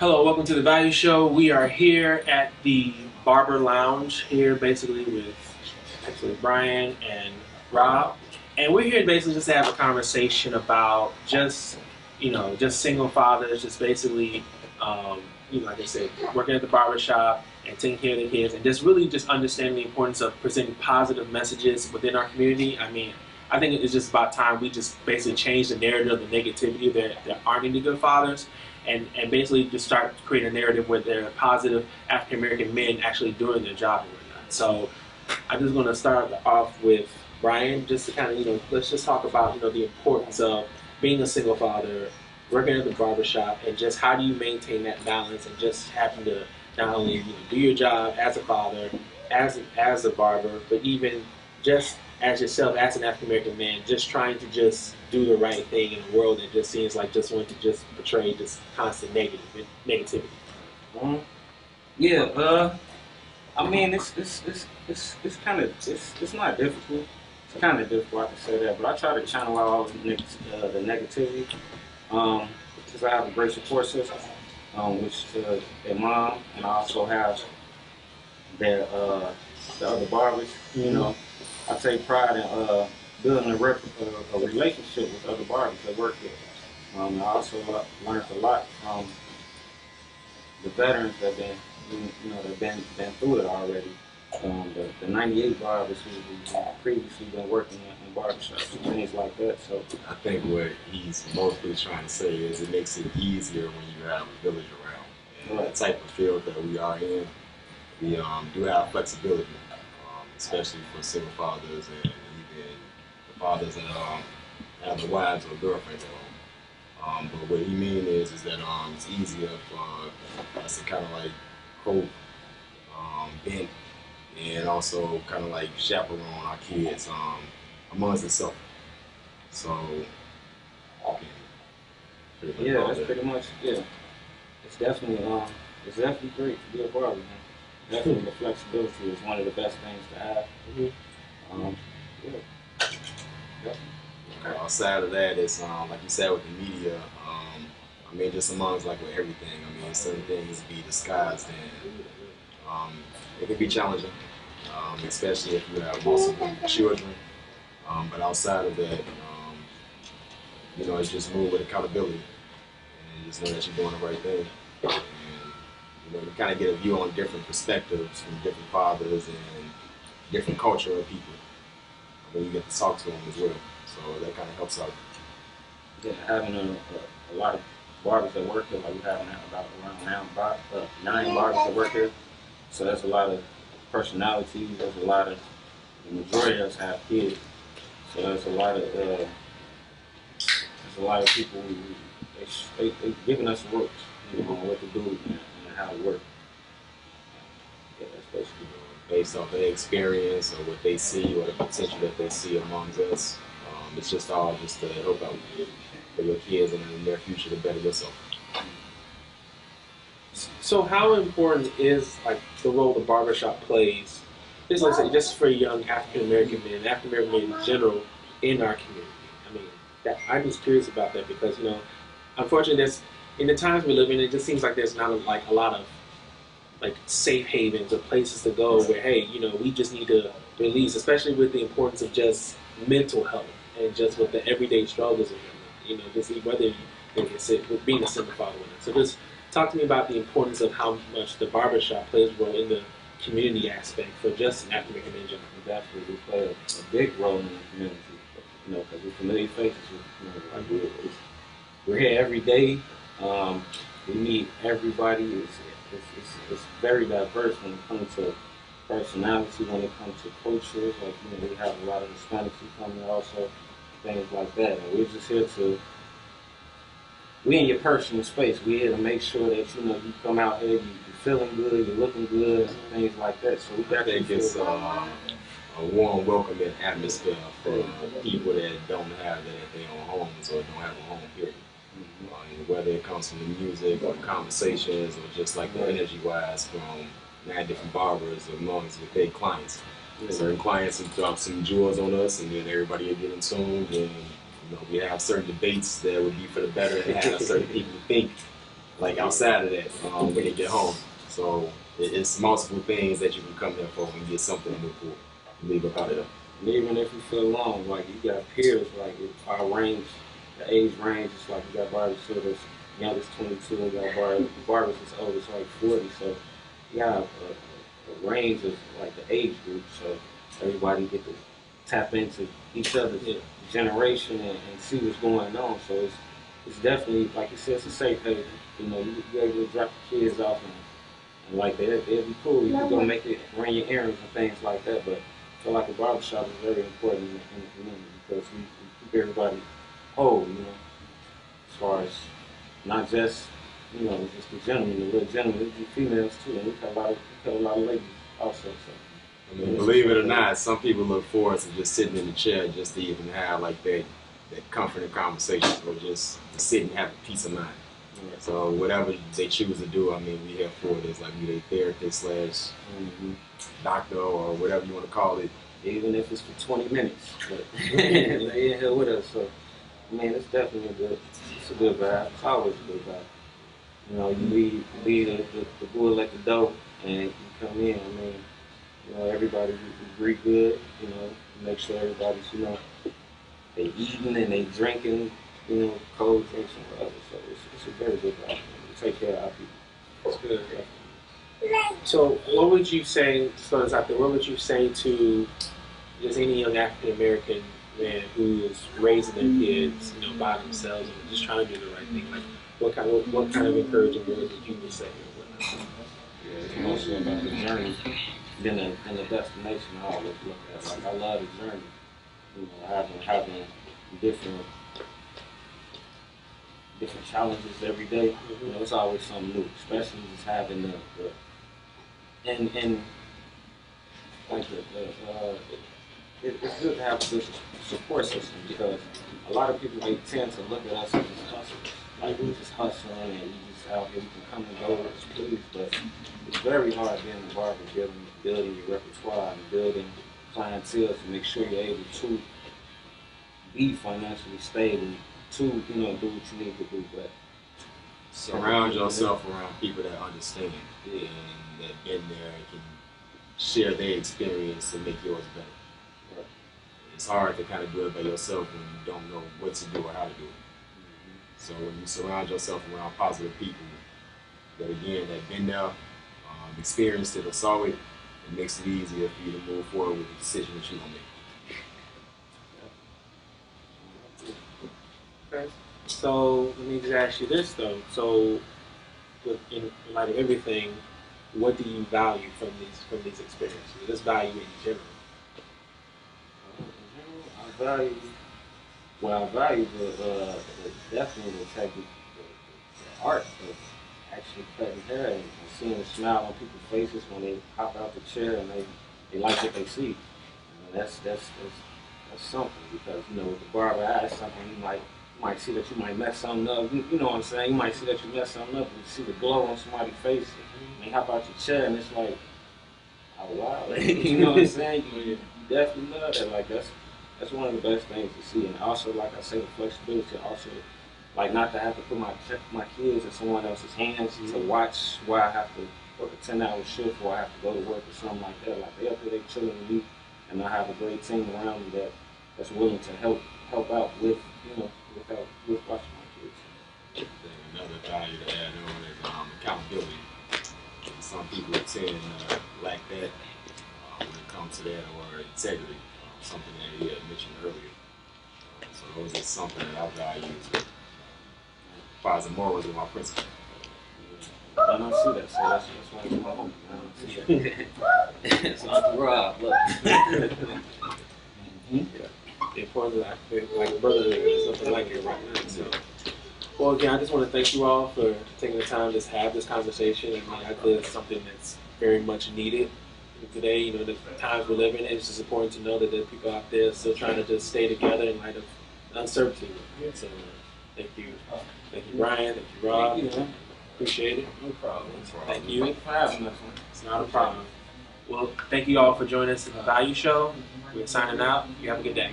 Hello, welcome to the Value Show. We are here at the Barber Lounge here basically with actually Brian and Rob. And we're here basically just to have a conversation about just single fathers, just basically, like I said, working at the barber shop and taking care of the kids and just really just understanding the importance of presenting positive messages within our community. I think it's just about time we just basically change the narrative of the negativity that there aren't any good fathers and basically just start creating a narrative where there are positive African American men actually doing their job and whatnot. So I'm just going to start off with Brian, just to kind of, let's just talk about, the importance of being a single father, working at the barbershop, and just how do you maintain that balance and just having to not only do your job as a father, as a barber, but even just as yourself, as an African American man, just trying to just do the right thing in a world that just seems like just want to just portray this constant negativity. Um, yeah, I mean it's kind of it's not difficult. It's kind of difficult, I can say that, but I try to channel out all the negativity. Because I have a great support system, which their mom, and I also have their the other barbers. I take pride in building a relationship with other barbers that work here. I also learned a lot from the veterans that been through it already. The 98 barbers who previously been working in barbershops and things like that. So I think what he's mostly trying to say is it makes it easier when you have a village around. And right. the type of field that we are in, we do have flexibility, especially for single fathers and even the fathers that have the wives or girlfriends at home. But what he means is that it's easier for us to kind of like cope, vent, and also kind of like chaperone our kids amongst itself. So, yeah, that's pretty much It's definitely great to be a barber, man. Definitely the flexibility is one of the best things to have. Yeah. Yep. Okay. Outside of that, it's like you said with the media. Just amongst like with everything. Certain things be disguised and it can be challenging, especially if you have multiple children. But outside of that, it's just move with accountability and just know that you're doing the right thing. And, you kind of get a view on different perspectives from different fathers and different culture of people. You get to talk to them as well. So that kind of helps out. Yeah, having a lot of barbers that work here, like we have about around 9 barbers that work here. So there's a lot of personalities. There's a lot of the majority of us have kids. So there's a lot of people who they giving us ropes, on what to do and how to work. Yeah, that's basically based off their experience or what they see or the potential that they see amongst us. It's just all just to help out for your kids and in their future to better yourself. So how important is like the role the barbershop plays, just like I say, just for young African American men, African American men in general in our community? I'm just curious about that because unfortunately, there's in the times we live in, it just seems like there's not a lot of like safe havens or places to go where we just need to release, especially with the importance of just mental health and just with the everyday struggles of just whether with being a single father. So just talk to me about the importance of how much the barbershop plays a role in the community aspect for just African American in general. we definitely play a big role in the community. Because we're familiar faces. We're here every day. We meet everybody. It's very diverse when it comes to personality, when it comes to cultures. Like we have a lot of Hispanics who come here also, things like that. And we're just here we in your personal space. We're here to make sure that you come out here, you're feeling good, you're looking good, and things like that. So we I think it's a warm, welcoming atmosphere for people that don't have that at their own homes or don't have a home period. Whether it comes from the music or the conversations or just like the energy-wise from 9 different barbers amongst with their clients. Certain clients will drop some jewels on us, and then everybody will get in tune. And we have certain debates that would be for the better, and have certain people who think like outside of that when they get home. So it's multiple things that you can come there for and get something to for. Leave up out of there. And even if you feel long, like you got peers, like our range, the age range is like you got barbers that's youngest 22, and you got barbers that's oldest like 40. So you got a range of like the age group. So everybody get to tap into each other's generation and see what's going on. So it's definitely, like you said, it's a safe haven. You know, you able to drop the kids off and like they'll be cool. You can go make it, run your errands and things like that. But I feel like a barbershop is very important in the community because we keep everybody whole, you know, as far as not just, you know, just the gentlemen, the little gentlemen, the females too. And we got a lot of ladies also. So. I mean, believe it or not, some people look forward to just sitting in the chair just to even have like that comforting conversation or just to sit and have a peace of mind. Yeah. So whatever they choose to do, I mean, we here for it. It's like we a therapist / doctor or whatever you want to call it. Even if it's for 20 minutes, but they in here with us. So, I mean, it's definitely it's a good vibe. It's always a good vibe. You know, you leave the bull at the door and you come in. I mean, you know, everybody we greet good. You know, make sure everybody's, you know, they eating and they drinking, you know, cold drinks and whatever. So it's a very good vibe. We take care of our people. It's good. So, what would you say, so out there, what would you say to just any young African American man who is raising their kids, you know, by themselves and just trying to do the right thing? Like, what kind of encouraging words would you would say? Yeah, it's mostly about the journey than the destination. I always look at. Like, I love the journey. You know, having different challenges every day. You know, it's always something new, especially just having the and like it's good to have a good support system because a lot of people they tend to look at us as just hustlers, like we're just hustling and we just out here we can come and go as please, but it's very hard being a barber, building your repertoire and building clientele to make sure you're able to be financially stable to, you know, do what you need to do. But surround yourself around people that understand and that been there and can share their experience and make yours better. Right. It's hard to kind of do it by yourself when you don't know what to do or how to do it. So when you surround yourself around positive people that again that been there, experienced it or saw it, it makes it easier for you to move forward with the decision that you're gonna make. Okay. So let me just ask you this though. So, in light of everything, what do you value from these experiences? Just value in general. I value the definitely the technique, the art of actually cutting hair and seeing a smile on people's faces when they hop out the chair and they like what they see. You know, that's something because you know with the barber eye, it's something you might see that you might mess something up. You know what I'm saying? You might see that you mess something up and you see the glow on somebody's face. And they hop out your chair and it's like, oh wow, you know what I'm saying? You definitely love that. Like that's one of the best things to see. And also, like I say, the flexibility. Also, like not to have to put my kids in someone else's hands to watch where I have to work a 10-hour shift or I have to go to work or something like that. Like they up there, they chilling with me, and I have a great team around me that's willing to help out with with watching my kids. Another value to add on is accountability. Some people tend to lack that when it comes to that or integrity, something that he had mentioned earlier. So those are something that I value as far as the morals of my principles. I don't see that, so that's why it's my home. I don't see that. It's Uncle Rob, look. The importance of like brotherhood or something like it right now. So, well, again, I just want to thank you all for taking the time to have this conversation. I mean, I feel it's something that's very much needed today. You know, the times we're living in, it's just important to know that there are people out there still trying to just stay together in light of uncertainty. So, thank you, Brian. Thank you, Rob. Thank you, appreciate it. No problem. Thank you. Thanks for having us. It's not a problem. Well, thank you all for joining us in the Value Show. We're signing out. You have a good day.